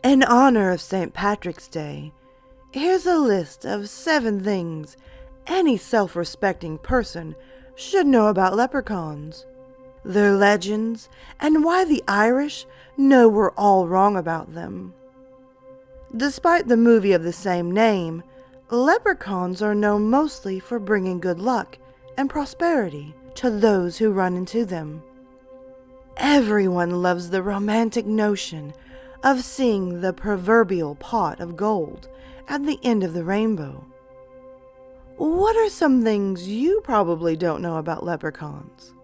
In honor of St. Patrick's Day, here's a list of 7 things any self-respecting person should know about leprechauns, their legends, and why the Irish know we're all wrong about them. Despite the movie of the same name, leprechauns are known mostly for bringing good luck and prosperity to those who run into them. Everyone loves the romantic notion of seeing the proverbial pot of gold at the end of the rainbow. What are some things you probably don't know about leprechauns?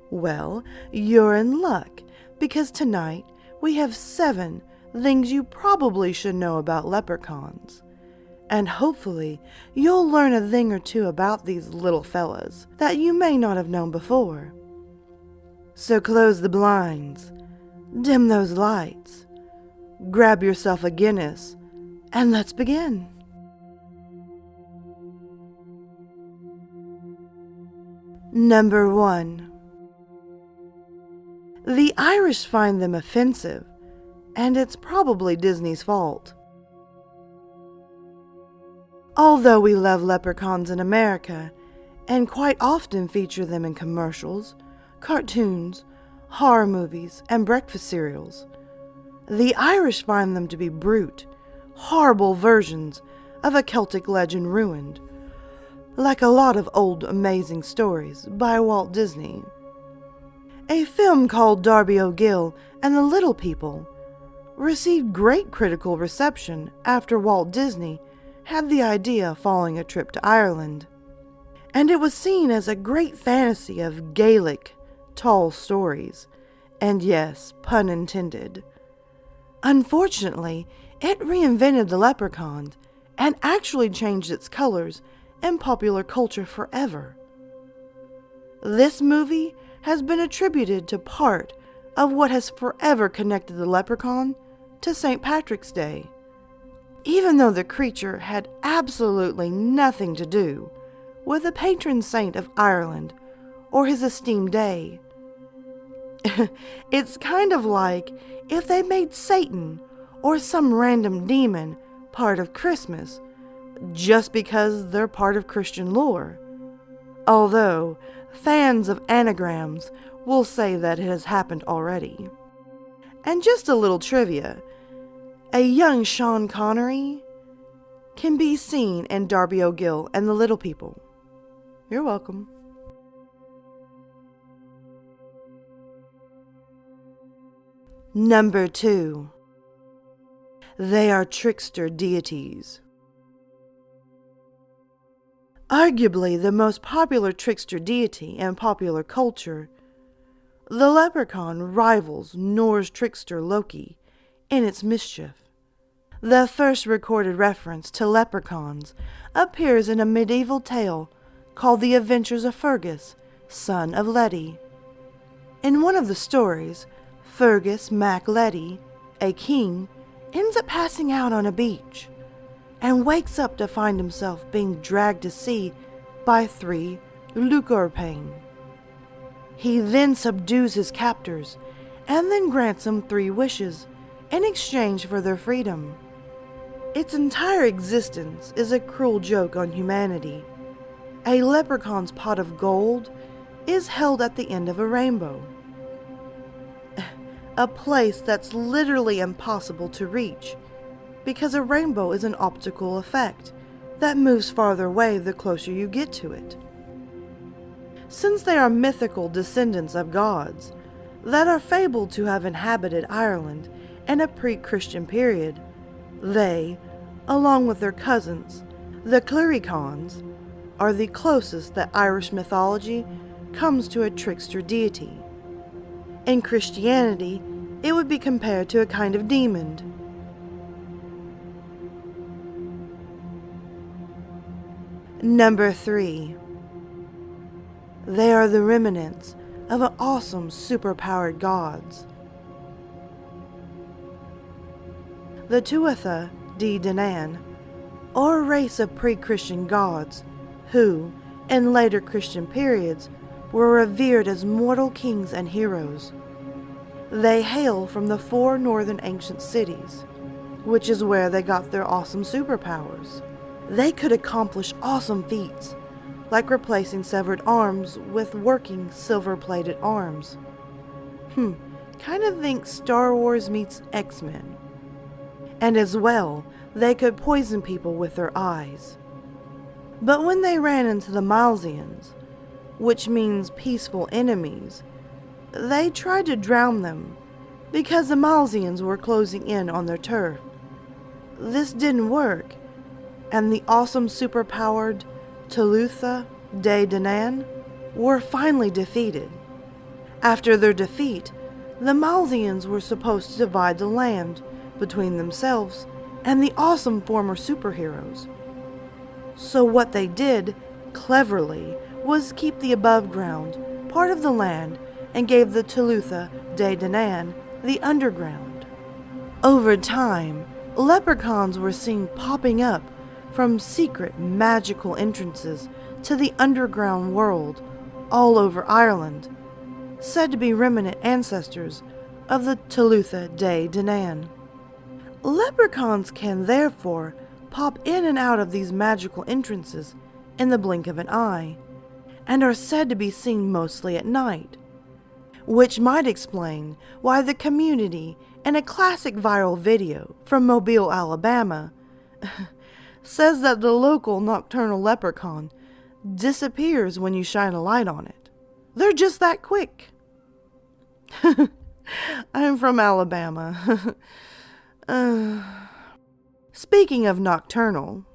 Well, you're in luck, because tonight we have 7 things you probably should know about leprechauns. And hopefully you'll learn a thing or two about these little fellas that you may not have known before. So close the blinds, dim those lights, grab yourself a Guinness, and let's begin. Number 1. The Irish find them offensive, and it's probably Disney's fault. Although we love leprechauns in America, and quite often feature them in commercials, cartoons, horror movies, and breakfast cereals, the Irish find them to be brute, horrible versions of a Celtic legend ruined, like a lot of old amazing stories by Walt Disney. A film called Darby O'Gill and the Little People received great critical reception after Walt Disney had the idea following a trip to Ireland, and it was seen as a great fantasy of Gaelic, tall stories, and yes, pun intended. Unfortunately, it reinvented the leprechaun and actually changed its colors in popular culture forever. This movie has been attributed to part of what has forever connected the leprechaun to St. Patrick's Day, even though the creature had absolutely nothing to do with the patron saint of Ireland or his esteemed day. It's kind of like if they made Satan or some random demon part of Christmas just because they're part of Christian lore. Although fans of anagrams will say that it has happened already. And just a little trivia, a young Sean Connery can be seen in Darby O'Gill and the Little People. You're welcome. Number 2. They are trickster deities. Arguably the most popular trickster deity in popular culture, the leprechaun rivals Norse trickster Loki in its mischief. The first recorded reference to leprechauns appears in a medieval tale called The Adventures of Fergus, son of Lillie. In one of the stories, Fergus Mac Lillie, a king, ends up passing out on a beach and wakes up to find himself being dragged to sea by 3 Lullaby. He then subdues his captors and then grants them 3 wishes in exchange for their freedom. Its entire existence is a cruel joke on humanity. A leprechaun's pot of gold is held at the end of a rainbow, a place that's literally impossible to reach because a rainbow is an optical effect that moves farther away the closer you get to it. Since they are mythical descendants of gods that are fabled to have inhabited Ireland in a pre-Christian period, they, along with their cousins, the Clurichauns, are the closest that Irish mythology comes to a trickster deity. In Christianity, it would be compared to a kind of demon. Number 3. They are the remnants of an awesome superpowered gods. the Tuatha De Danann, or a race of pre-Christian gods who, in later Christian periods, were revered as mortal kings and heroes. They hail from the 4 northern ancient cities, which is where they got their awesome superpowers. They could accomplish awesome feats, like replacing severed arms with working silver-plated arms. Kind of think Star Wars meets X-Men. And as well, they could poison people with their eyes. But when they ran into the Malzians, which means peaceful enemies, they tried to drown them because the Malzians were closing in on their turf. This didn't work, and the awesome superpowered Tuatha De Danann were finally defeated. After their defeat, the Malzians were supposed to divide the land between themselves and the awesome former superheroes. So what they did, cleverly, was keep the above ground part of the land and gave the Tuatha De Danann the underground. Over time, leprechauns were seen popping up from secret magical entrances to the underground world all over Ireland, said to be remnant ancestors of the Tuatha De Danann. Leprechauns can therefore pop in and out of these magical entrances in the blink of an eye, and are said to be seen mostly at night, which might explain why the community in a classic viral video from Mobile, Alabama, says that the local nocturnal leprechaun disappears when you shine a light on it. They're just that quick. I'm from Alabama. Speaking of nocturnal,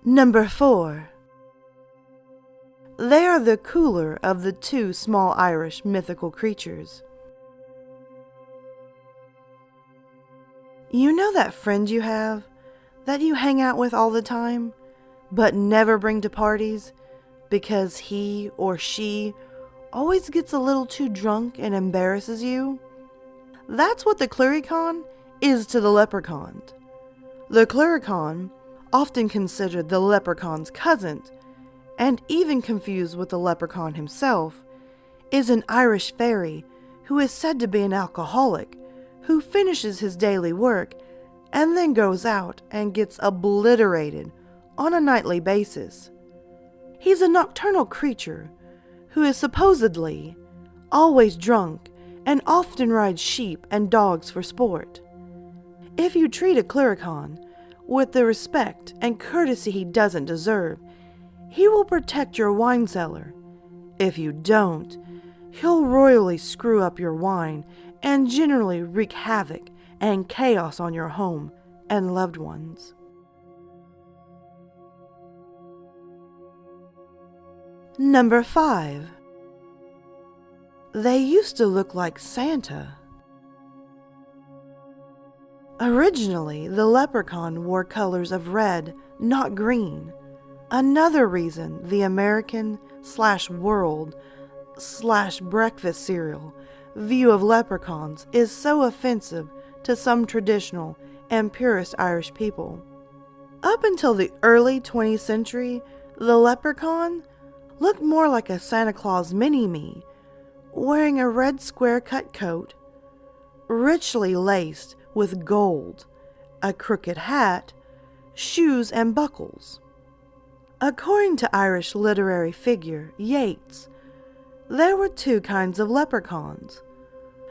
Number 4. They are the cooler of the 2 small Irish mythical creatures. You know that friend you have, that you hang out with all the time, but never bring to parties because he or she always gets a little too drunk and embarrasses you? That's what the Clurichaun is to the leprechaun. The Clurichaun, often considered the leprechaun's cousin, and even confused with the leprechaun himself, is an Irish fairy who is said to be an alcoholic who finishes his daily work and then goes out and gets obliterated on a nightly basis. He's a nocturnal creature who is supposedly always drunk and often rides sheep and dogs for sport. If you treat a Clurichaun with the respect and courtesy he doesn't deserve, he will protect your wine cellar. If you don't, he'll royally screw up your wine and generally wreak havoc and chaos on your home and loved ones. Number 5. They used to look like Santa. Originally, the leprechaun wore colors of red, not green. Another reason the American/world/breakfast cereal view of leprechauns is so offensive to some traditional and purist Irish people. Up until the early 20th century, the leprechaun looked more like a Santa Claus mini-me, wearing a red square-cut coat, richly laced with gold, a crooked hat, shoes, and buckles. According to Irish literary figure Yeats, there were 2 kinds of leprechauns.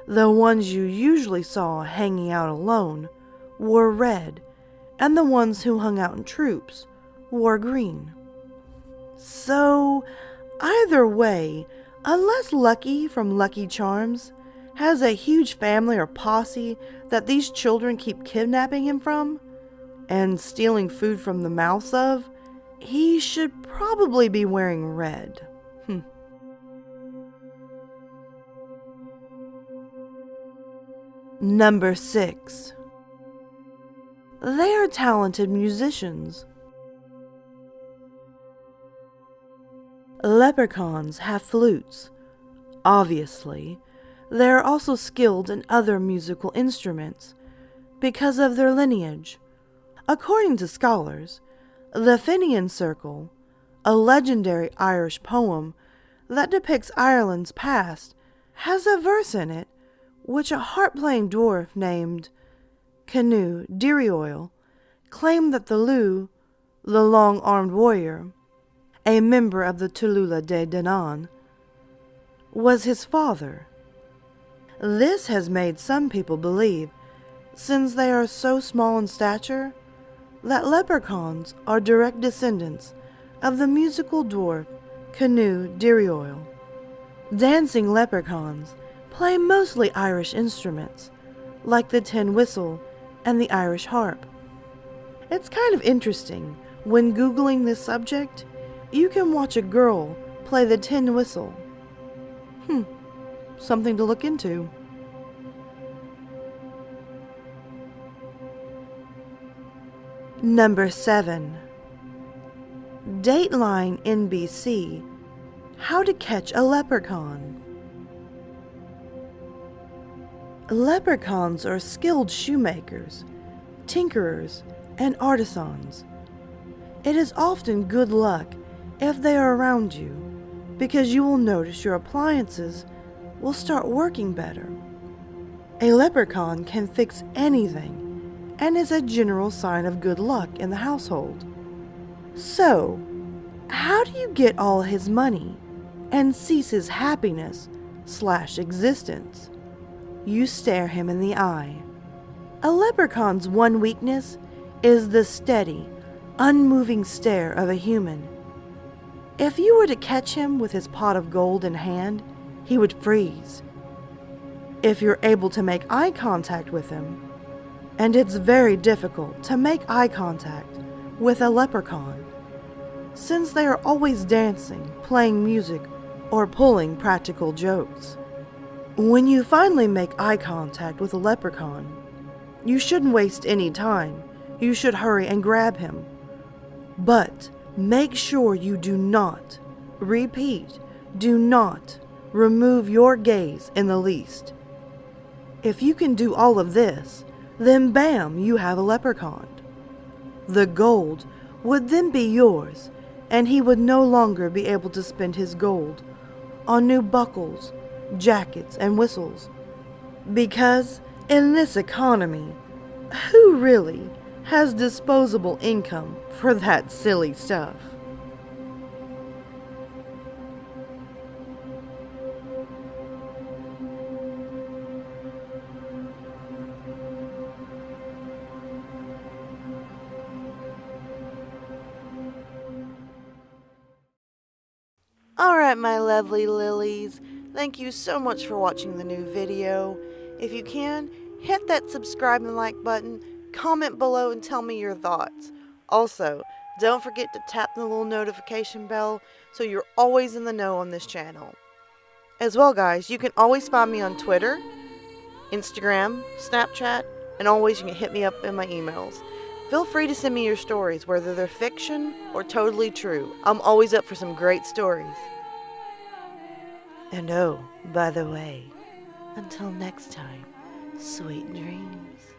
The ones you usually saw hanging out alone wore red, and the ones who hung out in troops wore green. So, either way, unless Lucky from Lucky Charms has a huge family or posse that these children keep kidnapping him from and stealing food from the mouths of, he should probably be wearing red. Number 6. They are talented musicians. Leprechauns have flutes. Obviously, They are also skilled in other musical instruments because of their lineage. According to scholars, the Finian Circle, a legendary Irish poem that depicts Ireland's past, has a verse in it which a harp-playing dwarf named Canu Dirioil claimed that the Lu, the long-armed warrior, a member of the Tulula de Danann, was his father. This has made some people believe, since they are so small in stature, that leprechauns are direct descendants of the musical dwarf Canu Dirioil. Dancing leprechauns play mostly Irish instruments, like the tin whistle and the Irish harp. It's kind of interesting, when Googling this subject, you can watch a girl play the tin whistle. Something to look into. Number 7. Dateline NBC, How to Catch a Leprechaun. Leprechauns are skilled shoemakers, tinkerers, and artisans. It is often good luck if they are around you, because you will notice your appliances will start working better. A leprechaun can fix anything and is a general sign of good luck in the household. So, how do you get all his money and cease his happiness/existence? You stare him in the eye. A leprechaun's one weakness is the steady, unmoving stare of a human. If you were to catch him with his pot of gold in hand, he would freeze. If you're able to make eye contact with him, and it's very difficult to make eye contact with a leprechaun, since they are always dancing, playing music, or pulling practical jokes. When you finally make eye contact with a leprechaun, you shouldn't waste any time. You should hurry and grab him. But make sure you do not, repeat, do not remove your gaze in the least. If you can do all of this, then bam, you have a leprechaun. The gold would then be yours, and he would no longer be able to spend his gold on new buckles, jackets, and whistles. Because in this economy, who really has disposable income for that silly stuff? Alright, my lovely lilies, thank you so much for watching the new video. If you can, hit that subscribe and like button, comment below and tell me your thoughts. Also, don't forget to tap the little notification bell so you're always in the know on this channel. As well, guys, you can always find me on Twitter, Instagram, Snapchat, and always you can hit me up in my emails. Feel free to send me your stories, whether they're fiction or totally true. I'm always up for some great stories. And oh, by the way, until next time, sweet dreams.